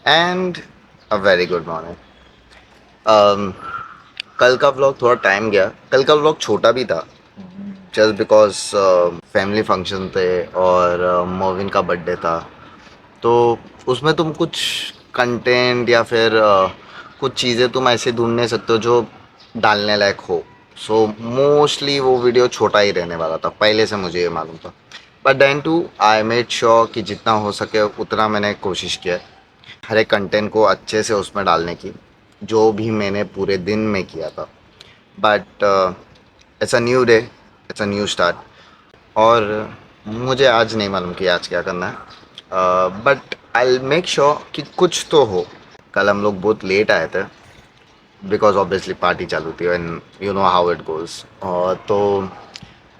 And a very good morning. कल का vlog थोड़ा टाइम गया, कल का व्लॉग छोटा भी था जस्ट बिकॉज फैमिली फंक्शन थे और मोविन का बर्थडे था। तो उसमें तुम कुछ कंटेंट या फिर कुछ चीज़ें तुम ऐसे ढूंढ नहीं सकते हो जो डालने लायक हो। सो मोस्टली वो वीडियो छोटा ही रहने वाला था, पहले से मुझे ये मालूम था। But then too I made sure कि जितना हो सके उतना मैंने कोशिश किया है हर एक कंटेंट को अच्छे से उसमें डालने की, जो भी मैंने पूरे दिन में किया था। But it's a new day, it's a new start. और मुझे आज नहीं मालूम कि आज क्या करना है, बट आई मेक श्योर कि कुछ तो हो। कल हम लोग बहुत लेट आए थे बिकॉज ऑब्वियसली पार्टी चालू थी and you know how it goes. और तो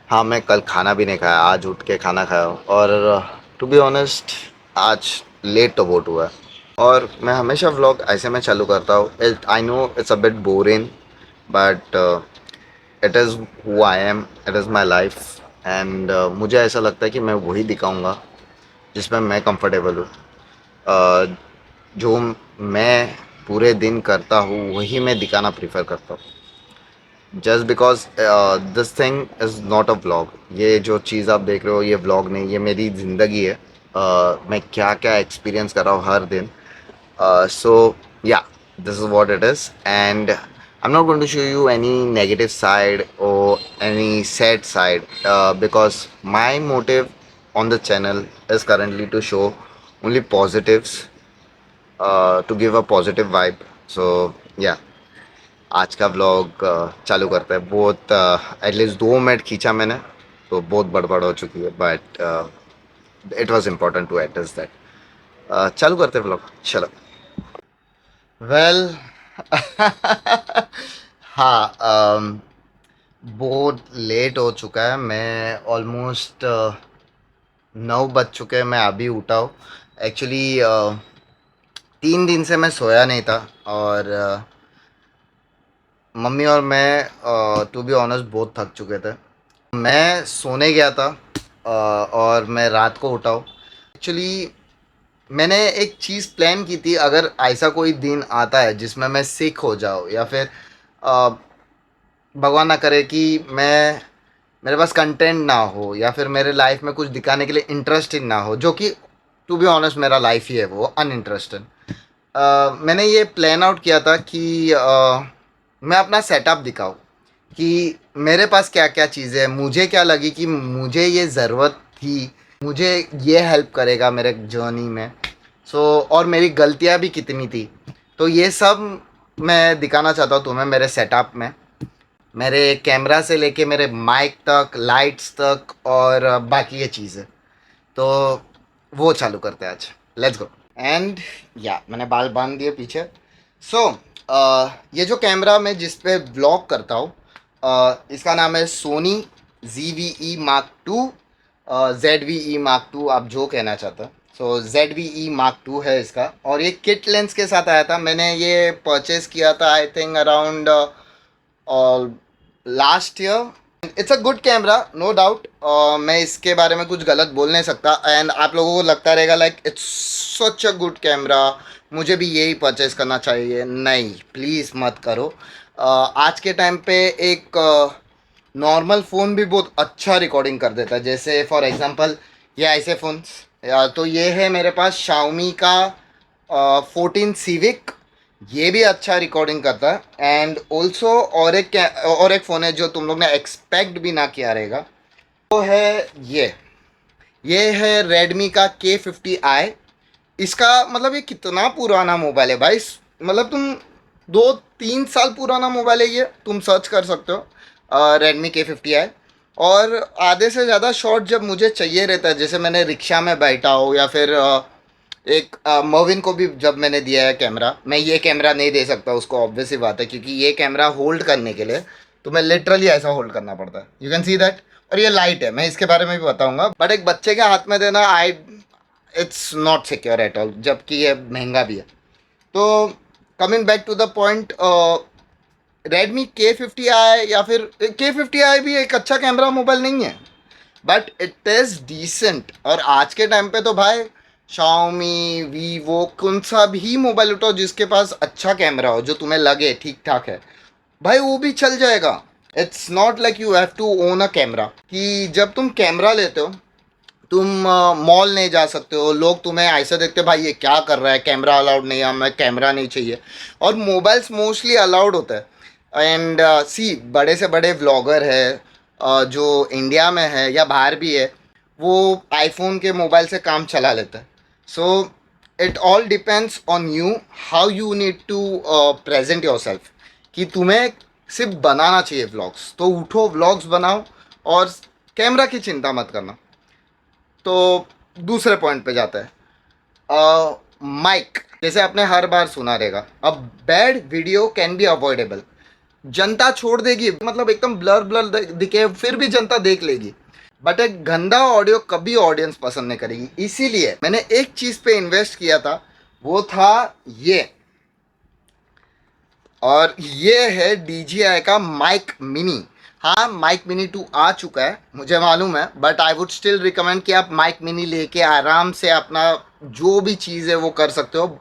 हाँ, मैं कल खाना भी नहीं खाया, आज उठ के खाना खाया। और टू बी ऑनेस्ट आज लेट तो बहुत हुआ है। और मैं हमेशा व्लॉग ऐसे में चालू करता हूँ। I know it's a bit boring but it is who I am, it is my life. And मुझे ऐसा लगता है कि मैं वही दिखाऊंगा जिसमें मैं कंफर्टेबल हूँ। जो मैं पूरे दिन करता हूँ वही मैं दिखाना प्रीफर करता हूँ। Just because this thing is not a vlog. ये जो चीज़ आप देख रहे हो ये व्लॉग नहीं, ये मेरी ज़िंदगी है। मैं क्या क्या एक्सपीरियंस कर रहा हूँ हर दिन। So yeah, this is what it is, and I'm not going to show you any negative side or any sad side, because my motive on the channel is currently to show only positives, to give a positive vibe. So yeah, आज का vlog चालू करते हैं। बहुत at least 2 minute खींचा मैंने, तो बहुत बड़बड़ हो चुकी है, but it was important to address that. चालू करते हैं व्लॉग, चलो। वेल हाँ, बहुत लेट हो चुका है। मैं ऑलमोस्ट 9 बज चुके हैं, मैं अभी उठा हूँ। एक्चुअली 3 दिन से मैं सोया नहीं था। और मम्मी और मैं टू बी ऑनेस्ट बहुत थक चुके थे। मैं सोने गया था और मैं रात को उठा हूँ। एक्चुअली मैंने एक चीज़ प्लान की थी, अगर ऐसा कोई दिन आता है जिसमें मैं सिक हो जाऊँ या फिर अ, भगवान ना करे कि मैं मेरे पास कंटेंट ना हो या फिर मेरे लाइफ में कुछ दिखाने के लिए इंटरेस्टिंग ना हो, जो कि टू बी ऑनेस्ट मेरा लाइफ ही है वो अनइंटरेस्टेड। मैंने ये प्लान आउट किया था कि मैं अपना सेटअप दिखाऊं कि मेरे पास क्या क्या चीज़ें हैं, मुझे क्या लगी कि मुझे ये ज़रूरत थी, मुझे ये हेल्प करेगा मेरे जर्नी में। सो और मेरी गलतियाँ भी कितनी थी, तो ये सब मैं दिखाना चाहता हूँ तुम्हें मेरे सेटअप में। मेरे कैमरा से लेके मेरे माइक तक, लाइट्स तक और बाकी ये चीज़ें। तो वो चालू करते हैं आज, लेट्स गो। एंड या मैंने बाल बांध दिए पीछे। सो ये जो कैमरा मैं जिस पे ब्लॉग करता हूँ, इसका नाम है Soni ZV-E Mark II, ZV-E Mark II, आप जो कहना चाहते हैं। सो ZV-E Mark II है इसका, और ये किट लेंस के साथ आया था। मैंने ये परचेज़ किया था I think around last year. It's a good camera, no doubt. मैं इसके बारे में कुछ गलत बोल नहीं सकता। एंड आप लोगों को लगता रहेगा like it's such a good camera, मुझे भी यही परचेज करना चाहिए। नहीं, प्लीज़ मत करो। आज के टाइम पे एक नॉर्मल फ़ोन भी बहुत अच्छा रिकॉर्डिंग कर देता है, जैसे फॉर एग्जांपल ये ऐसे फ़ोन्स। तो ये है मेरे पास शाओमी का 14 सिविक, ये भी अच्छा रिकॉर्डिंग करता है। एंड ऑल्सो और एक फ़ोन है जो तुम लोग ने एक्सपेक्ट भी ना किया रहेगा, वो है ये है रेडमी का K50i। इसका मतलब ये कितना पुराना मोबाइल है भाई, मतलब तुम 2-3 साल पुराना मोबाइल है ये, तुम सर्च कर सकते हो Redmi K50i। और आधे से ज़्यादा शॉट जब मुझे चाहिए रहता है, जैसे मैंने रिक्शा में बैठा हो या फिर एक मोविन को भी जब मैंने दिया है कैमरा, मैं ये कैमरा नहीं दे सकता उसको, ऑब्वियस सी बात है, क्योंकि ये कैमरा होल्ड करने के लिए तो मैं लिटरली ऐसा होल्ड करना पड़ता है, यू कैन सी दैट। और ये लाइट है, मैं इसके बारे में भी बताऊंगा, बट एक बच्चे के हाथ में देना it's not secure at all, जबकि ये महंगा भी है। तो coming back to the point, Redmi K50i या फिर K50i भी एक अच्छा कैमरा मोबाइल नहीं है, बट इट इज़ डिसेंट। और आज के टाइम पे तो भाई शाओमी, वीवो, कौन सा भी मोबाइल उठाओ जिसके पास अच्छा कैमरा हो, जो तुम्हें लगे ठीक ठाक है, भाई वो भी चल जाएगा। It's not like you have to own a camera, कि जब तुम कैमरा लेते हो तुम मॉल नहीं जा सकते हो, लोग तुम्हें ऐसे देखते हैं भाई ये क्या कर रहा है, कैमरा अलाउड नहीं है, हमें कैमरा नहीं चाहिए। और मोबाइल्स मोस्टली अलाउड होता है। एंड सी बड़े से बड़े व्लॉगर है जो इंडिया में है या बाहर भी है, वो आईफोन के मोबाइल से काम चला लेता है। So it all depends on you, how you need to present yourself, कि तुम्हें सिर्फ बनाना चाहिए व्लॉग्स, तो उठो व्लॉग्स बनाओ और कैमरा की चिंता मत करना। तो दूसरे पॉइंट पे जाता है, माइक। जैसे आपने हर बार सुना रहेगा, अब bad video can be avoidable. जनता छोड़ देगी, मतलब एकदम ब्लर ब्लर दिखे फिर भी जनता देख लेगी, बट एक गंदा ऑडियो कभी ऑडियंस पसंद नहीं करेगी। इसीलिए मैंने एक चीज़ पे इन्वेस्ट किया था, वो था ये, और ये है DJI का माइक मिनी। हाँ, माइक मिनी 2 आ चुका है मुझे मालूम है, but I would still recommend कि आप माइक मिनी लेके आराम से अपना जो भी चीज़ है वो कर सकते हो।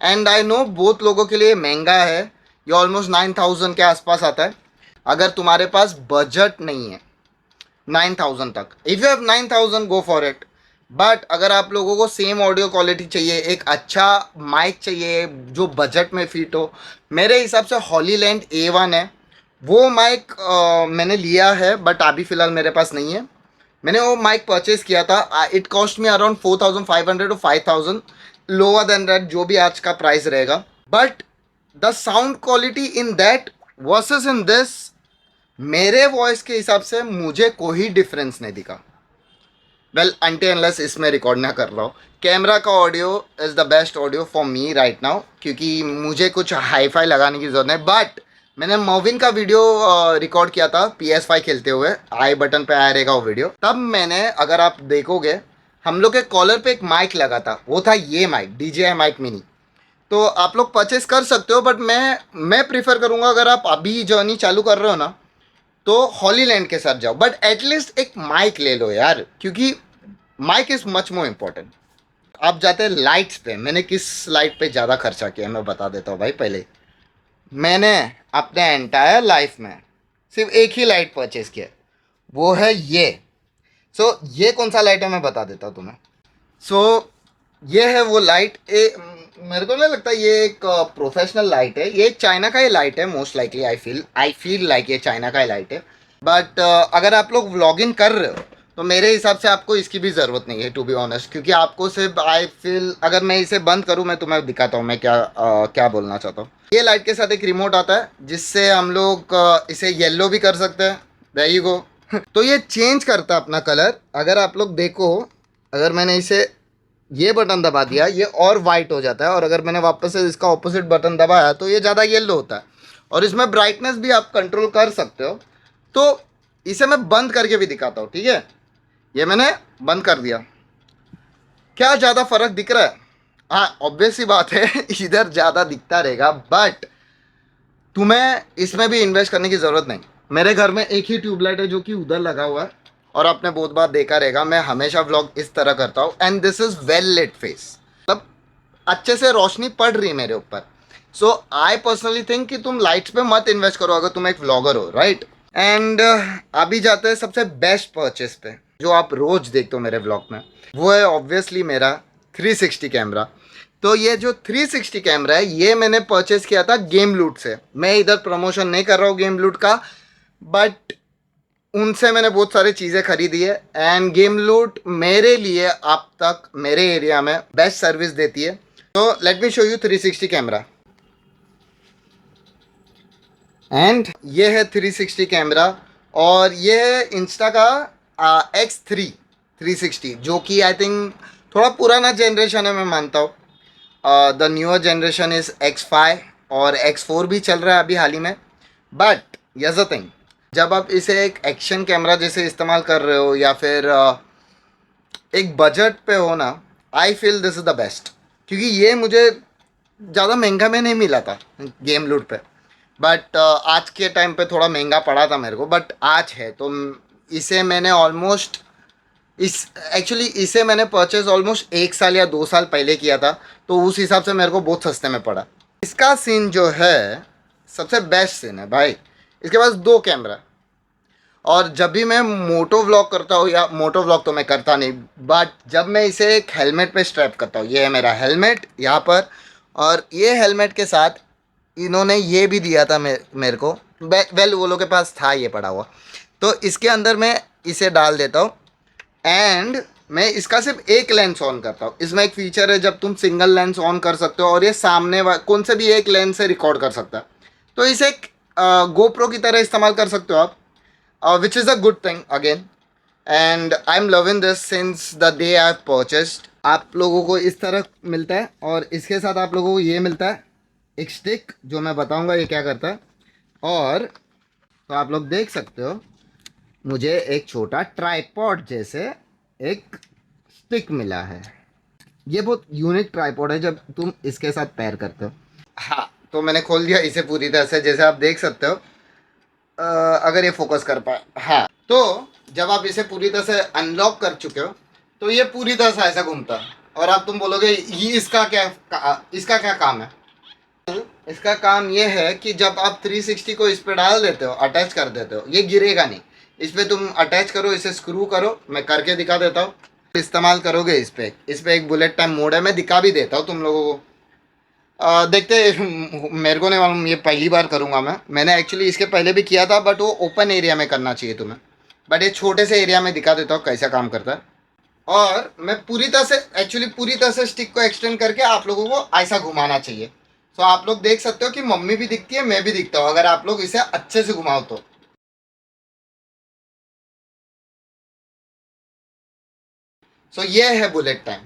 एंड आई नो बहुत लोगों के लिए महंगा है, ये ऑलमोस्ट 9,000 के आसपास आता है। अगर तुम्हारे पास बजट नहीं है 9,000 तक, if you have 9,000 go for it. But अगर आप लोगों को सेम ऑडियो क्वालिटी चाहिए, एक अच्छा माइक चाहिए जो बजट में फिट हो, मेरे हिसाब से हॉलीलैंड A1 है वो माइक। मैंने लिया है बट अभी फ़िलहाल मेरे पास नहीं है। मैंने वो माइक परचेज़ किया था, it cost me around 4,500 to 5,000, lower than that जो भी आज का प्राइस रहेगा। But the sound quality in that versus in this, मेरे वॉइस के हिसाब से मुझे कोई डिफरेंस नहीं दिखा। वेल अनटिल अनलेस इसमें रिकॉर्ड ना कर रहा हूँ। कैमरा का audio is the best audio for me right now, क्योंकि मुझे कुछ हाई फाई लगाने की ज़रूरत नहीं। बट मैंने मोविन का वीडियो रिकॉर्ड किया था PS5 खेलते हुए, आई बटन पे आया रहेगा वो वीडियो। तब मैंने, अगर आप देखोगे, हम लोग के कॉलर पे एक माइक लगा था, वो था ये माइक, DJI माइक मिनी। तो आप लोग परचेस कर सकते हो, बट मैं प्रीफर करूँगा अगर आप अभी जर्नी चालू कर रहे हो ना, तो हॉलीलैंड के साथ जाओ, बट एटलीस्ट एक माइक ले लो यार, क्योंकि mic is much more important. आप जाते हैं लाइट्स पे, मैंने किस लाइट पे ज़्यादा खर्चा किया मैं बता देता हूँ भाई। पहले मैंने अपने एंटायर लाइफ में सिर्फ एक ही लाइट परचेज किया, वो है ये। ये कौन सा लाइट है मैं बता देता हूँ तुम्हें। ये है वो लाइट। मेरे को नहीं लगता ये एक प्रोफेशनल लाइट है, ये एक चाइना का ही लाइट है most likely. I feel like ये चाइना का ही लाइट है। बट अगर आप लोग व्लॉगिंग कर रहे हो तो मेरे हिसाब से आपको इसकी भी ज़रूरत नहीं है टू बी ऑनेस्ट, क्योंकि आपको सिर्फ आई फील, अगर मैं इसे बंद करूँ, मैं तुम्हें दिखाता हूँ मैं क्या बोलना चाहता हूँ। ये लाइट के साथ एक रिमोट आता है जिससे हम लोग इसे येलो भी कर सकते हैं, देयर यू गो। तो ये चेंज करता है अपना कलर। अगर आप लोग देखो, अगर मैंने इसे ये बटन दबा दिया, ये और वाइट हो जाता है, और अगर मैंने वापस से इसका ऑपोजिट बटन दबाया तो ये ज़्यादा येलो होता है। और इसमें ब्राइटनेस भी आप कंट्रोल कर सकते हो। तो इसे मैं बंद करके भी दिखाता हूँ, ठीक है। ये मैंने बंद कर दिया, क्या ज़्यादा फ़र्क दिख रहा है? हाँ, ऑब्वियस सी बात है इधर ज़्यादा दिखता रहेगा, बट तुम्हें इसमें भी इन्वेस्ट करने की ज़रूरत नहीं। मेरे घर में एक ही ट्यूबलाइट है जो कि उधर लगा हुआ है, और आपने बहुत बार देखा रहेगा मैं हमेशा व्लॉग इस तरह करता हूँ, and this is well lit face, मतलब अच्छे से रोशनी पड़ रही है मेरे ऊपर। सो आई पर्सनली थिंक कि तुम लाइट्स पे मत इन्वेस्ट करो अगर तुम एक व्लॉगर हो, राइट। एंड अभी जाते हैं सबसे बेस्ट परचेस पे, जो आप रोज़ देखते हो मेरे व्लॉग में, वो है ऑब्वियसली मेरा 360 कैमरा। तो ये जो 360 कैमरा है, ये मैंने परचेस किया था गेम लूट से। मैं इधर प्रमोशन नहीं कर रहा हूँ गेम लूट का, बट उनसे मैंने बहुत सारी चीज़ें खरीदी है, एंड गेम लूट मेरे लिए अब तक मेरे एरिया में बेस्ट सर्विस देती है। तो let me show you 360 camera. And ये है 360 कैमरा, और ये है इंस्टा का X3 360, जो कि आई थिंक थोड़ा पुराना जनरेशन है, मैं मानता हूँ। The newer generation is X5, और X4 भी चल रहा है अभी हाल ही में। बट यस द थिंग, जब आप इसे एक एक्शन कैमरा जैसे इस्तेमाल कर रहे हो, या फिर एक बजट पे हो ना, I feel this is the best. क्योंकि ये मुझे ज़्यादा महंगा में नहीं मिला था गेम लूट पे, बट आज के टाइम पे थोड़ा महंगा पड़ा था मेरे को, बट आज है तो इसे मैंने ऑलमोस्ट इस एक्चुअली इसे मैंने परचेज ऑलमोस्ट 1 साल या 2 साल पहले किया था, तो उस हिसाब से मेरे को बहुत सस्ते में पड़ा। इसका सीन जो है सबसे बेस्ट सीन है भाई। इसके पास 2 कैमरा, और जब भी मैं मोटो व्लॉग करता हूँ, या मोटो व्लॉग तो मैं करता नहीं, बट जब मैं इसे एक हेलमेट पे स्ट्रैप करता हूँ, ये है मेरा हेलमेट यहाँ पर, और ये हेलमेट के साथ इन्होंने ये भी दिया था मेरे को, वेल वो लोग के पास था ये पड़ा हुआ, तो इसके अंदर मैं इसे डाल देता हूँ, एंड मैं इसका सिर्फ एक लेंस ऑन करता हूँ। इसमें एक फीचर है जब तुम सिंगल लेंस ऑन कर सकते हो और ये सामने कौन से भी एक लेंस से रिकॉर्ड कर सकता है, तो इसे एक गोप्रो की तरह इस्तेमाल कर सकते हो आप, which is a good thing again, and I'm loving this since the day I've purchased। आप लोगों को इस तरह मिलता है, और इसके साथ आप लोगों को ये मिलता है एक स्टिक, जो मैं बताऊंगा ये क्या करता है। और तो आप लोग देख सकते हो मुझे एक छोटा ट्राइपॉड जैसे एक स्टिक मिला है। ये बहुत यूनिक ट्राइपॉड है जब तुम इसके साथ पैर करते हो। हाँ, तो मैंने खोल दिया इसे पूरी तरह से, जैसे आप देख सकते हो। अगर ये फोकस कर पाए, हाँ, तो जब आप इसे पूरी तरह से अनलॉक कर चुके हो तो ये पूरी तरह से ऐसा घूमता है, और आप तुम बोलोगे ये इसका क्या काम है। इसका काम ये है कि जब आप 360 को इस पे डाल देते हो, अटैच कर देते हो, ये गिरेगा नहीं। इस पे तुम अटैच करो, इसे स्क्रू करो, मैं करके दिखा देता हूँ। इस्तेमाल करोगे इस पे एक बुलेट टाइम मोड है, मैं दिखा भी देता हूँ तुम लोगों को। देखते मेरे को नहीं मालूम, ये पहली बार करूँगा मैंने एक्चुअली इसके पहले भी किया था, बट वो ओपन एरिया में करना चाहिए तुम्हें, बट ये छोटे से एरिया में दिखा देता हूँ कैसा काम करता है। और मैं पूरी तरह से स्टिक को एक्सटेंड करके आप लोगों को ऐसा घुमाना चाहिए। तो आप लोग देख सकते हो कि मम्मी भी दिखती है, मैं भी दिखता हूँ, अगर आप लोग इसे अच्छे से घुमाओ तो। सो ये है बुलेट टाइम।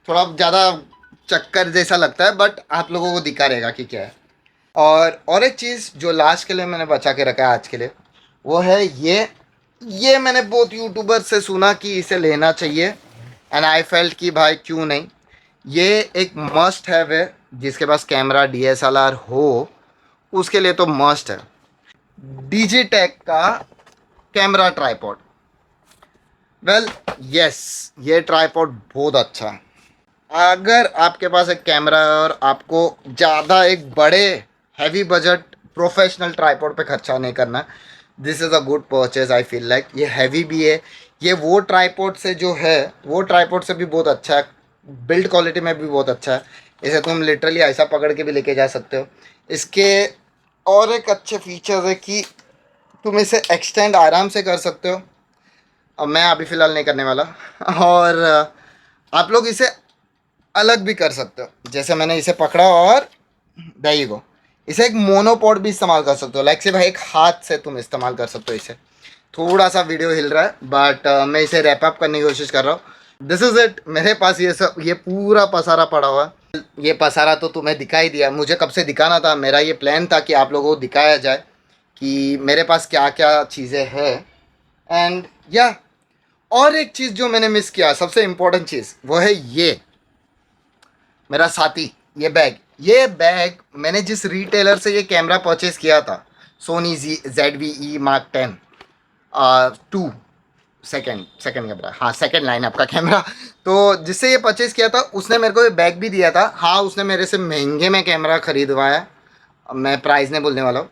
थोड़ा ज़्यादा चक्कर जैसा लगता है, बट आप लोगों को दिखा रहेगा कि क्या है। और एक चीज़ जो लास्ट के लिए मैंने बचा के रखा है आज के लिए, वो है ये मैंने बहुत यूट्यूबर से सुना कि इसे लेना चाहिए, एंड आई फेल्ट कि भाई क्यों नहीं। ये एक मस्ट है जिसके पास कैमरा DSLR हो, उसके लिए तो मस्ट है। डिजिटेक का कैमरा ट्राइपॉड। वेल यस, ये ट्राइपॉड बहुत अच्छा है। अगर आपके पास एक कैमरा है और आपको ज़्यादा एक बड़े हैवी बजट प्रोफेशनल ट्राइपॉड पे खर्चा नहीं करना, this is a good purchase I feel like. ये हैवी भी है, ये वो ट्राइपॉड से जो है वो ट्राइपॉड से भी बहुत अच्छा है, बिल्ड क्वालिटी में भी बहुत अच्छा है। इसे तुम लिटरली ऐसा पकड़ के भी लेके जा सकते हो। इसके और एक अच्छे फीचर्स है कि तुम इसे एक्सटेंड आराम से कर सकते हो। अब मैं अभी फ़िलहाल नहीं करने वाला। और आप लोग इसे अलग भी कर सकते हो, जैसे मैंने इसे पकड़ा और there you go। इसे एक मोनोपॉड भी इस्तेमाल कर सकते हो, लाइक सिर्फ एक हाथ से तुम इस्तेमाल कर सकते हो इसे। थोड़ा सा वीडियो हिल रहा है, बट मैं इसे रैप अप करने की कोशिश कर रहा हूँ। This is it. मेरे पास ये पूरा पसारा पड़ा हुआ है। ये पसारा तो तुम्हें दिखाई दिया, मुझे कब से दिखाना था। मेरा ये प्लान था कि आप लोगों को दिखाया जाए कि मेरे पास क्या क्या चीज़ें हैं। एंड या और एक चीज़ जो मैंने मिस किया, सबसे इम्पोर्टेंट चीज़, वो है ये मेरा साथी। ये बैग मैंने जिस रिटेलर से ये कैमरा परचेज़ किया था, Sony ZV-E Mark 10 2 second camera, हाँ सेकेंड लाइन आपका कैमरा, तो जिससे ये परचेज़ किया था उसने मेरे को ये बैग भी दिया था। हाँ, उसने मेरे से महंगे में कैमरा ख़रीदवाया, अब मैं प्राइस नहीं बोलने वाला हूँ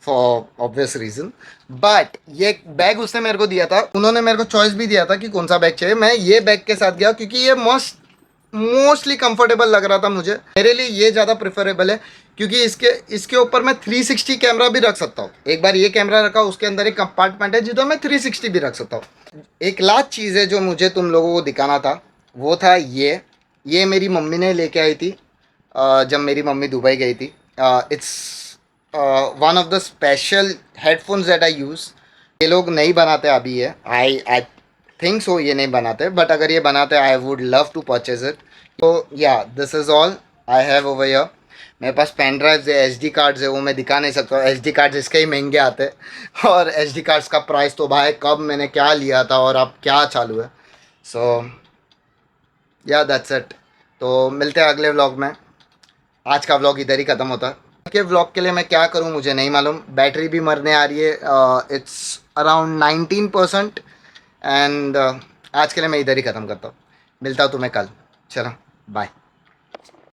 फॉर ऑब्वियस रीज़न, बट ये बैग उसने मेरे को दिया था। उन्होंने मेरे को चॉइस भी दिया था कि कौन सा बैग चाहिए। मैं ये बैग के साथ गया क्योंकि ये मोस्टली कंफर्टेबल लग रहा था मुझे। मेरे लिए ये ज़्यादा प्रेफरेबल है क्योंकि इसके ऊपर मैं 360 कैमरा भी रख सकता हूँ। एक बार ये कैमरा रखा, उसके अंदर एक कंपार्टमेंट है जिधर मैं 360 भी रख सकता हूँ। एक लास्ट चीज़ है जो मुझे तुम लोगों को दिखाना था, वो था ये मेरी मम्मी ने लेके आई थी जब मेरी मम्मी दुबई गई थी। It's one of the special headphones that I use. ये लोग नहीं बनाते अभी, ये आई थिंक सो ये नहीं बनाते, बट अगर ये बनाते I would love to purchase it. तो या this is all I have over here. मेरे पास पेन ड्राइव्स है, SD कार्ड्स है, वो मैं दिखा नहीं सकता। SD कार्ड्स इसके ही महंगे आते हैं, और SD कार्ड्स का प्राइस तो भाई कब मैंने क्या लिया था और अब क्या चालू है। सो या दैट्स इट। तो मिलते हैं अगले व्लॉग में। आज का व्लॉग इधर ही ख़त्म होता है। के व्लॉग के लिए मैं क्या करूं मुझे नहीं मालूम। बैटरी भी मरने आ रही है, इट्स अराउंड 19%, एंड आज के लिए मैं इधर ही ख़त्म करता हूँ, मिलता हूँ तुम्हें कल। चलो बाय।